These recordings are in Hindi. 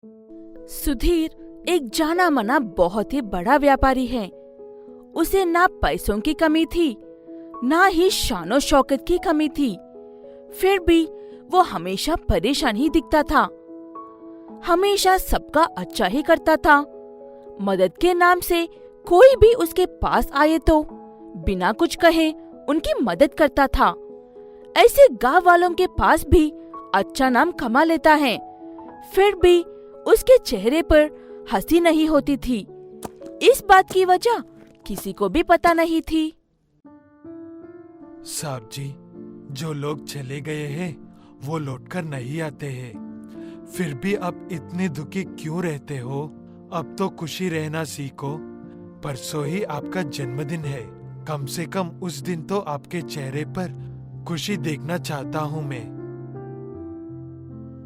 सुधीर एक जाना माना बहुत ही बड़ा व्यापारी है। उसे ना पैसों की कमी थी, ना ही शानो शौकत की कमी थी। फिर भी वो हमेशा परेशान ही दिखता था। हमेशा सबका अच्छा ही करता था। मदद के नाम से कोई भी उसके पास आए तो बिना कुछ कहे उनकी मदद करता था। ऐसे गांव वालों के पास भी अच्छा नाम कमा लेता है। फिर भी उसके चेहरे पर हंसी नहीं होती थी। इस बात की वजह किसी को भी पता नहीं थी। साहब जी, जो लोग चले गए हैं वो लौटकर नहीं आते हैं। फिर भी आप इतने दुखी क्यों रहते हो? अब तो खुशी रहना सीखो। परसों ही आपका जन्मदिन है। कम से कम उस दिन तो आपके चेहरे पर खुशी देखना चाहता हूँ मैं।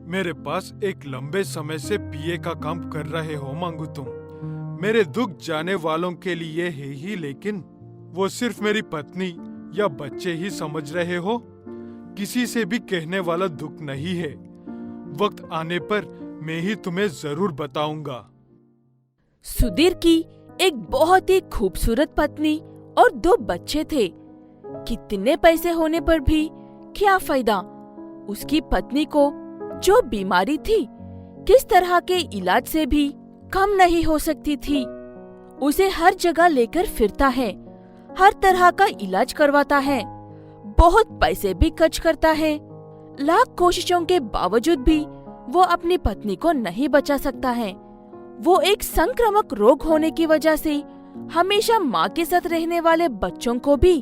मेरे पास एक लंबे समय से पीए का काम कर रहे हो मांगू तुम। मेरे दुख जाने वालों के लिए है ही, लेकिन वो सिर्फ मेरी पत्नी या बच्चे ही समझ रहे हो। किसी से भी कहने वाला दुख नहीं है। वक्त आने पर मैं ही तुम्हें जरूर बताऊंगा। सुधीर की एक बहुत ही खूबसूरत पत्नी और 2 बच्चे थे। कितने पैसे होने पर भी क्या फायदा? उसकी पत्नी को जो बीमारी थी किस तरह के इलाज से भी कम नहीं हो सकती थी। उसे हर जगह लेकर फिरता है, हर तरह का इलाज करवाता है, बहुत पैसे भी खर्च करता है। लाख कोशिशों के बावजूद भी वो अपनी पत्नी को नहीं बचा सकता है। वो एक संक्रामक रोग होने की वजह से हमेशा माँ के साथ रहने वाले बच्चों को भी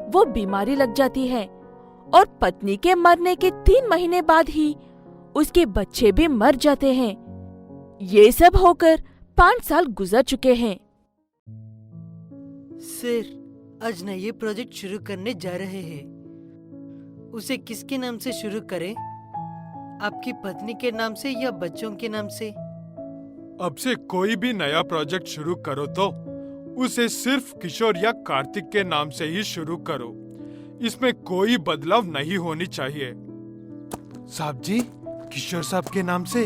वो बीमारी लग जाती है और पत्नी के मरने के 3 महीने बाद ही उसके बच्चे भी मर जाते हैं। ये सब होकर 5 साल गुजर चुके हैं। सर, आज नए प्रोजेक्ट शुरू करने जा रहे हैं। उसे किसके नाम से शुरू करें? आपकी पत्नी के नाम से या बच्चों के नाम से? अब से कोई भी नया प्रोजेक्ट शुरू करो तो उसे सिर्फ किशोर या कार्तिक के नाम से ही शुरू करो। इसमें कोई बदलाव नहीं होनी चाहिए। साहब जी, किशोर साहब के नाम से?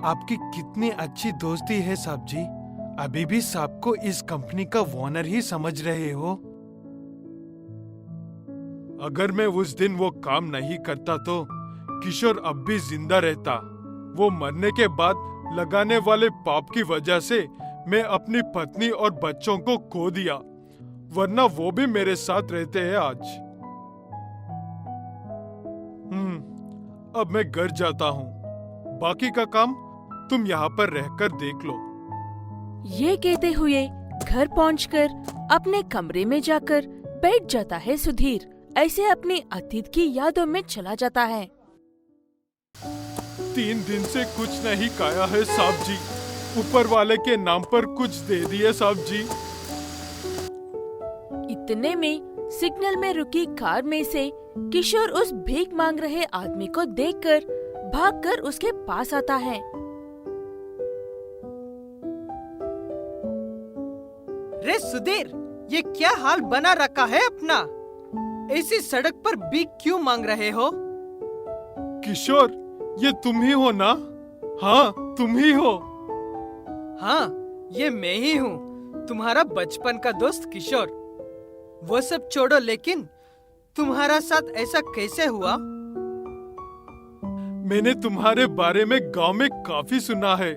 आपकी कितनी अच्छी दोस्ती है साहब जी। अभी भी साहब को इस कंपनी का ओनर ही समझ रहे हो। अगर मैं उस दिन वो काम नहीं करता तो किशोर अब भी जिंदा रहता। वो मरने के बाद लगाने वाले पाप की वजह से मैं अपनी पत्नी और बच्चों को खो दिया, वरना वो भी मेरे साथ रहते हैं आज। अब मैं घर जाता हूँ। बाकी का काम तुम यहाँ पर रहकर देख लो। ये कहते हुए घर पहुंचकर अपने कमरे में जाकर बैठ जाता है सुधीर। ऐसे अपने अतीत की यादों में चला जाता है। 3 दिन से कुछ नहीं खाया है साहब जी। ऊपर वाले के नाम पर कुछ दे दिए साहब जी। इतने में सिग्नल में रुकी कार में से किशोर उस भीख मांग रहे आदमी को देखकर भागकर उसके पास आता है। रे सुधीर, ये क्या हाल बना रखा है अपना? ऐसी सड़क पर भीख क्यों मांग रहे हो? किशोर, ये तुम ही हो ना? हाँ, तुम ही हो। हाँ, ये मैं ही हूँ, तुम्हारा बचपन का दोस्त किशोर। वो सब छोड़ो, लेकिन तुम्हारा साथ ऐसा कैसे हुआ? मैंने तुम्हारे बारे में गांव में काफी सुना है।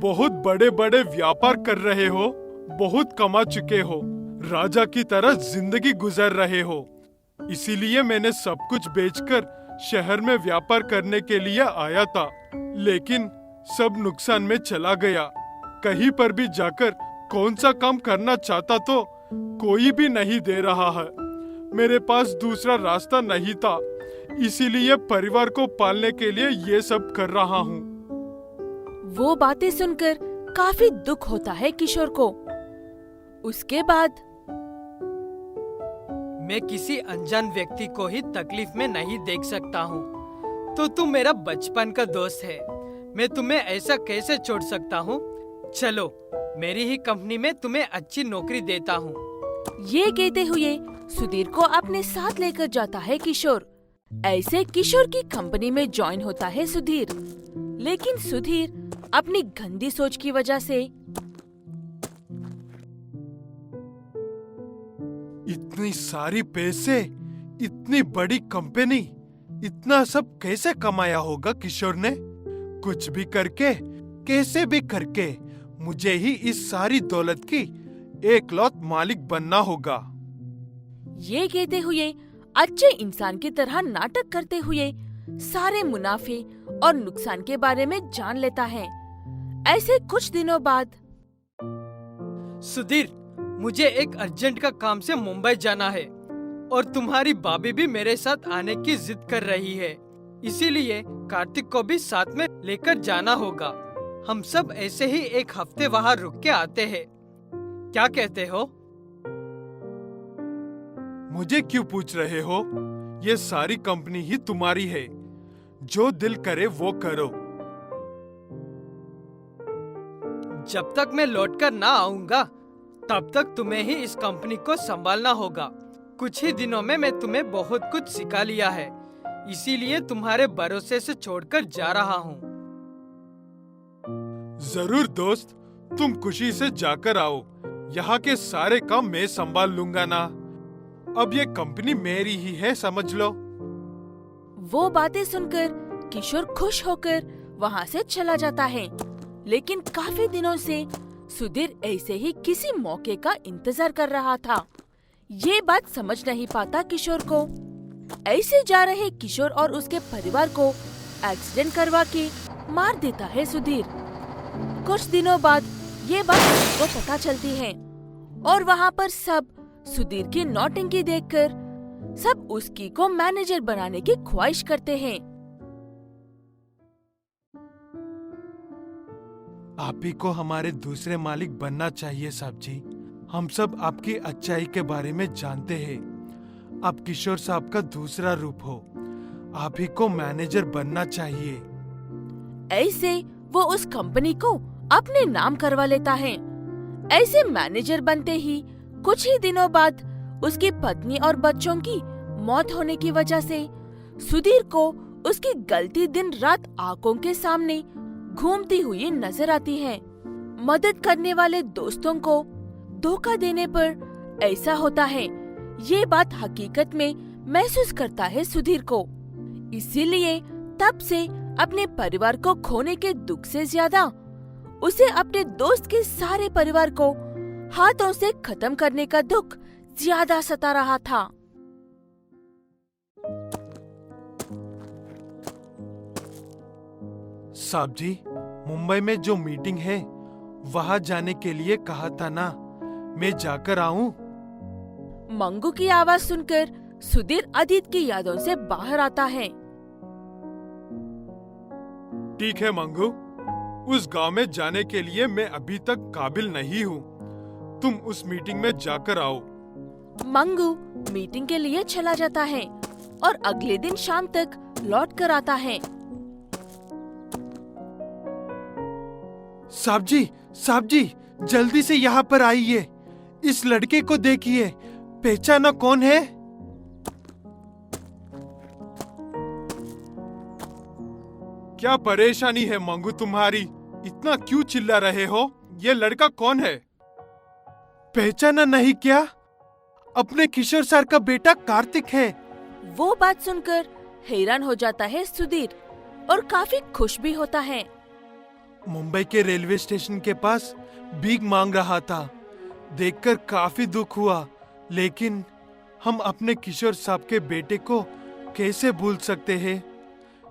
बहुत बड़े बड़े व्यापार कर रहे हो, बहुत कमा चुके हो, राजा की तरह जिंदगी गुजार रहे हो। इसीलिए मैंने सब कुछ बेचकर शहर में व्यापार करने के लिए आया था, लेकिन सब नुकसान में चला गया। कहीं पर भी जाकर कौन सा काम करना चाहता तो कोई भी नहीं दे रहा है। मेरे पास दूसरा रास्ता नहीं था, इसीलिए परिवार को पालने के लिए ये सब कर रहा हूँ। वो बातें सुनकर काफी दुख होता है किशोर को। उसके बाद मैं किसी अनजान व्यक्ति को ही तकलीफ में नहीं देख सकता हूँ। तो तुम मेरा बचपन का दोस्त है, मैं तुम्हें ऐसा कैसे छोड़ सकता हूँ? चलो, मेरी ही कंपनी में तुम्हें अच्छी नौकरी देता हूँ। ये कहते हुए सुधीर को अपने साथ लेकर जाता है किशोर। ऐसे किशोर की कंपनी में ज्वाइन होता है सुधीर। लेकिन सुधीर अपनी गंदी सोच की वजह से। इतनी सारी पैसे, इतनी बड़ी कंपनी, इतना सब कैसे कमाया होगा किशोर ने? कुछ भी करके, कैसे भी करके मुझे ही इस सारी दौलत की एकलौत मालिक बनना होगा। ये कहते हुए अच्छे इंसान की तरह नाटक करते हुए सारे मुनाफे और नुकसान के बारे में जान लेता है। ऐसे कुछ दिनों बाद सुधीर, मुझे एक अर्जेंट का काम से मुंबई जाना है और तुम्हारी भाभी भी मेरे साथ आने की जिद कर रही है, इसीलिए कार्तिक को भी साथ में लेकर जाना होगा। हम सब ऐसे ही एक हफ्ते वहाँ रुक के आते हैं, क्या कहते हो? मुझे क्यों पूछ रहे हो? ये सारी कंपनी ही तुम्हारी है, जो दिल करे वो करो। जब तक मैं लौटकर ना आऊंगा तब तक तुम्हें ही इस कंपनी को संभालना होगा। कुछ ही दिनों में मैं तुम्हें बहुत कुछ सिखा लिया है, इसीलिए तुम्हारे भरोसे से छोड़कर जा रहा हूँ। जरूर दोस्त, तुम खुशी से जाकर आओ। यहाँ के सारे काम मैं संभाल लूंगा ना। अब ये कंपनी मेरी ही है, समझ लो। वो बातें सुनकर किशोर खुश होकर वहाँ से चला जाता है। लेकिन काफी दिनों से सुधीर ऐसे ही किसी मौके का इंतजार कर रहा था। ये बात समझ नहीं पाता किशोर को। ऐसे जा रहे किशोर और उसके परिवार को एक्सीडेंट करवा के मार देता है सुधीर। कुछ दिनों बाद ये बात उसको पता चलती है और वहाँ पर सब सुधीर की नौटंकी देखकर सब उसकी को मैनेजर बनाने की ख्वाहिश करते हैं। आप ही को हमारे दूसरे मालिक बनना चाहिए साहब जी। हम सब आपकी अच्छाई के बारे में जानते हैं। आप किशोर साहब का दूसरा रूप हो। आप ही को मैनेजर बनना चाहिए। ऐसे वो उस कंपनी को अपने नाम करवा लेता है। ऐसे मैनेजर बनते ही कुछ ही दिनों बाद उसकी पत्नी और बच्चों की मौत होने की वजह से सुधीर को उसकी गलती दिन रात आंखों के सामने घूमती हुई नजर आती है। मदद करने वाले दोस्तों को धोखा देने पर ऐसा होता है, ये बात हकीकत में महसूस करता है सुधीर को। इसीलिए तब से अपने परिवार को खोने के दुख से ज्यादा उसे अपने दोस्त के सारे परिवार को हाथों से खत्म करने का दुख ज्यादा सता रहा था। साहब जी, मुंबई में जो मीटिंग है वहाँ जाने के लिए कहा था ना, मैं जाकर आऊं? मंगू की आवाज सुनकर सुधीर अतीत की यादों से बाहर आता है। ठीक है मंगू, उस गांव में जाने के लिए मैं अभी तक काबिल नहीं हूँ। तुम उस मीटिंग में जाकर आओ। मंगू मीटिंग के लिए चला जाता है और अगले दिन शाम तक लौट कर आता है। साहब जी, जल्दी से यहाँ पर आइए। इस लड़के को देखिए, पहचाना कौन है? क्या परेशानी है मंगू तुम्हारी? इतना क्यों चिल्ला रहे हो? ये लड़का कौन है? पहचाना नहीं क्या? अपने किशोर सर का बेटा कार्तिक है। वो बात सुनकर हैरान हो जाता है सुधीर और काफी खुश भी होता है। मुंबई के रेलवे स्टेशन के पास भीख मांग रहा था, देखकर काफी दुख हुआ। लेकिन हम अपने किशोर साहब के बेटे को कैसे भूल सकते हैं?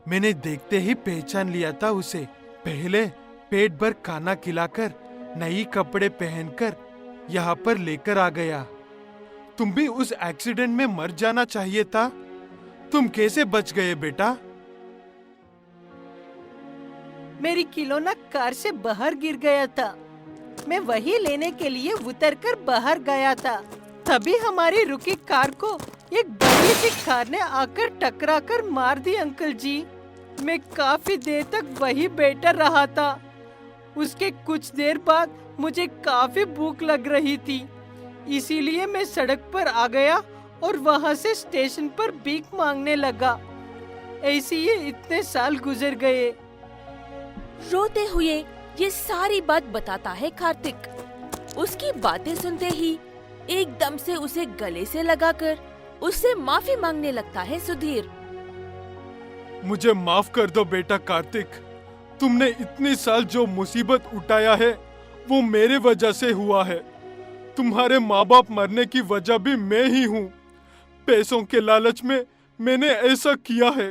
मैंने देखते ही पहचान लिया था उसे। पहले पेट भर खाना खिलाकर, नई कपड़े पहनकर यहाँ पर लेकर आ गया। तुम भी उस एक्सीडेंट में मर जाना चाहिए था। तुम कैसे बच गए बेटा? मेरी खिलौना कार से बाहर गिर गया था। मैं वही लेने के लिए उतरकर बाहर गया था। तभी हमारी रुकी कार को एक बड़ी सी कार ने आकर टकरा कर मार दी अंकल जी। मैं काफी देर तक वही बैठा रहा था। उसके कुछ देर बाद मुझे काफी भूख लग रही थी, इसीलिए मैं सड़क पर आ गया और वहाँ से स्टेशन पर भीख मांगने लगा। ऐसे ही इतने साल गुजर गए। रोते हुए ये सारी बात बताता है कार्तिक। उसकी बातें सुनते ही एकदम से उसे गले से लगाकर उससे माफी मांगने लगता है सुधीर। मुझे माफ कर दो बेटा कार्तिक। तुमने इतने साल जो मुसीबत उठाया है वो मेरे वजह से हुआ है। तुम्हारे माँ बाप मरने की वजह भी मैं ही हूँ। पैसों के लालच में मैंने ऐसा किया है।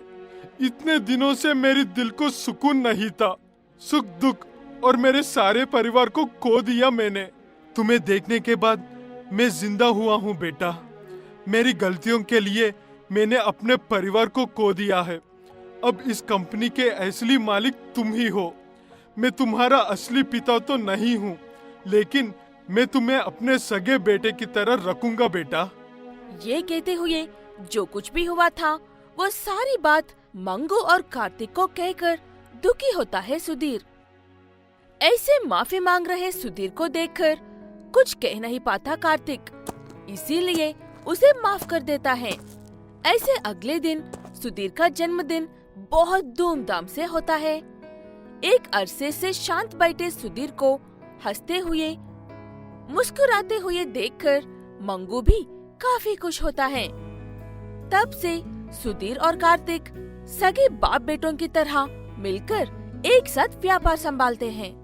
इतने दिनों से मेरे दिल को सुकून नहीं था। सुख दुख और मेरे सारे परिवार को खो दिया मैंने। तुम्हें देखने के बाद मैं जिंदा हुआ हूँ बेटा। मेरी गलतियों के लिए मैंने अपने परिवार को खो दिया है। अब इस कंपनी के असली मालिक तुम ही हो। मैं तुम्हारा असली पिता तो नहीं हूँ, लेकिन मैं तुम्हें अपने सगे बेटे की तरह रखूंगा बेटा। ये कहते हुए जो कुछ भी हुआ था वो सारी बात मंगू और कार्तिक को कहकर दुखी होता है सुधीर। ऐसे माफी मांग रहे सुधीर को देखकर कुछ कह नहीं पाता कार्तिक, इसीलिए उसे माफ कर देता है। ऐसे अगले दिन सुधीर का जन्मदिन बहुत धूमधाम से होता है। एक अरसे से शांत बैठे सुधीर को हंसते हुए मुस्कुराते हुए देखकर मंगू भी काफी खुश होता है। तब से सुधीर और कार्तिक सगे बाप बेटों की तरह मिलकर एक साथ व्यापार संभालते हैं।